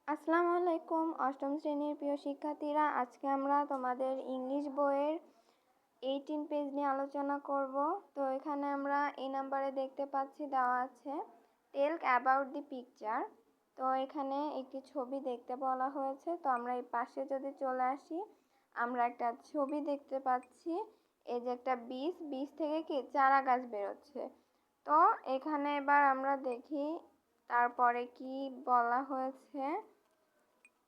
আসসালামু আলাইকুম অষ্টম শ্রেণীর প্রিয় শিক্ষার্থীরা, আজকে আমরা তোমাদের ইংলিশ বইয়ের 18 পেজ নিয়ে আলোচনা করব। তো এখানে আমরা এই নাম্বারে দেখতে পাচ্ছি দেওয়া আছে টেল অ্যাবাউট দি পিকচার। তো এখানে একটি ছবি দেখতে বলা হয়েছে। তো আমরা এই পাশে যদি চলে আসি, আমরা একটা ছবি দেখতে পাচ্ছি। এই যে একটা বীজ থেকে কি চারা গাছ বেরোচ্ছে। তো এখানে এবার আমরা দেখি তারপরে কি বলা হয়েছে।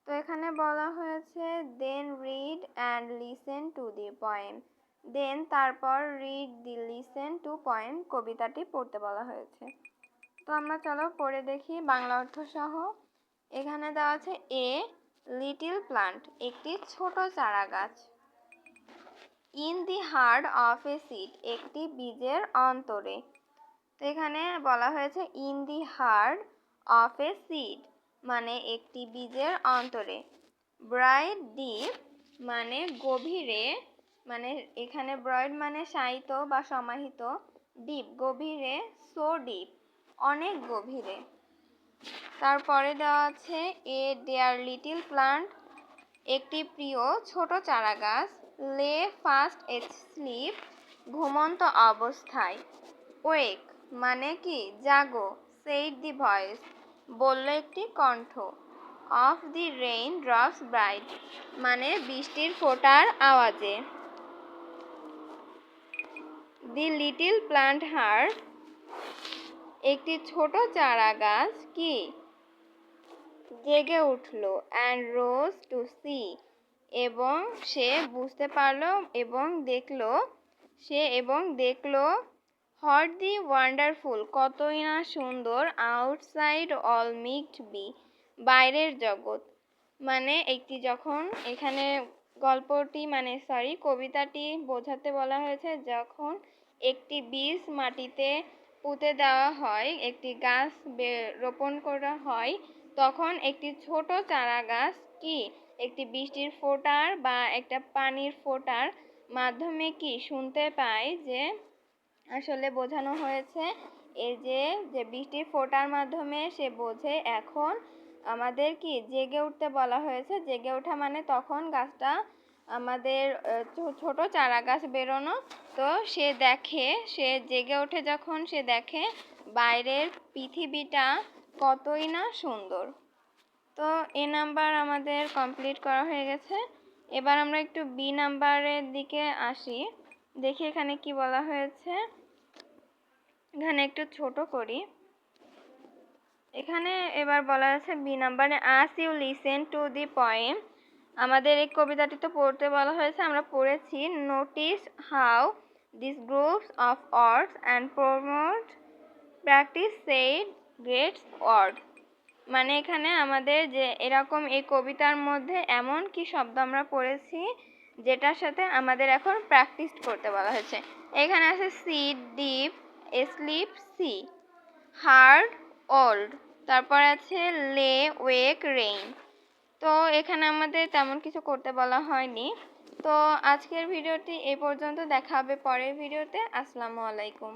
তো এখানে বলা হয়েছে then read and listen to the poem. Then তারপর read the listen to poem, কবিতাটি পড়তে বলা হয়েছে। তো আমরা চলো পড়ে দেখি বাংলা অর্থ সহ। এখানে দেওয়া আছে এ লিটল প্লান্ট, একটি ছোট চারা গাছ। In the heart of A seed, একটি বীজের অন্তরে। তো এখানে বলা হয়েছে in the heart of A seed মানে একটি বীজের অন্তরে। ব্রাইট ডিপ মানে গভীরে, মানে এখানে ব্রয়েড মানে শায়িত বা সমাহিত, ডিপ গভীরে, সো ডিপ অনেক গভীরে। তারপরে দেওয়া আছে এ ডেয়ার লিটল প্লান্ট, একটি প্রিয় ছোট চারা গাছ। লে ফাস্ট স্লিপ, ঘুমন্ত অবস্থায়। ওয়েক মানে কি জাগো। সেইড দি ভয়েস, বলল একটি কণ্ঠ। Of the rain drops bright মানে বৃষ্টির ফোঁটার আওয়াজে। দি লিটল প্লান্ট হার্ট, একটি ছোট চারা গাছ কি জেগে উঠল। অ্যান্ড রোজ টু সি, এবং সে বুঝতে পারলো এবং দেখলো, হোয়াট দি ওয়ান্ডারফুল, কতই না সুন্দর। আউটসাইড অল মিক্সড বি, বাইরের জগৎ মানে একটি, যখন এখানে কবিতাটি বোঝাতে বলা হয়েছে যখন একটি বীজ মাটিতে পুঁতে দেওয়া হয়, একটি গাছ রোপণ করা হয়, তখন একটি ছোট চারা গাছ কি একটি বৃষ্টির ফোঁটার বা একটা পানির ফোঁটার মাধ্যমে কি শুনতে পায়, যে আসলে বোঝানো হয়েছে এই যে বৃষ্টির ফোঁটার মাধ্যমে সে বোঝে এখন আমাদের কি জেগে উঠতে বলা হয়েছে। জেগে ওঠা মানে তখন গাছটা আমাদের ছোট চারা গাছ বেরোনো। তো সে জেগে ওঠে যখন সে দেখে বাইরের পৃথিবীটা কতই না সুন্দর। তো এ নাম্বার আমাদের কমপ্লিট করা হয়ে গেছে। এবার আমরা একটু বি নাম্বারের দিকে আসি, দেখি এখানে কি বলা হয়েছে। এখানে একটু ছোট করি। এখানে এবার বলা আছে বি নাম্বারে as you listen to the poem. আমাদের এই কবিতাটি তো পড়তে বলা হয়েছে, আমরা পড়েছি। Notice how this groups of words and promote practice said great word মানে এখানে আমাদের যে এরকম এই কবিতার মধ্যে এমন কি শব্দ আমরা পড়েছি যেটার সাথে আমাদের এখন প্র্যাকটিস করতে বলা হয়েছে। এখানে আছে সিড ডিপ, স্লিপ সি, হার্ড ওল্ড, তারপর আছে লে ওয়েক রেইন। তো এখানে আমাদের তেমন কিছু করতে বলা হয়নি। তো আজকের ভিডিওটি এই পর্যন্ত, দেখা হবে পরের ভিডিওতে। আসসালামু আলাইকুম।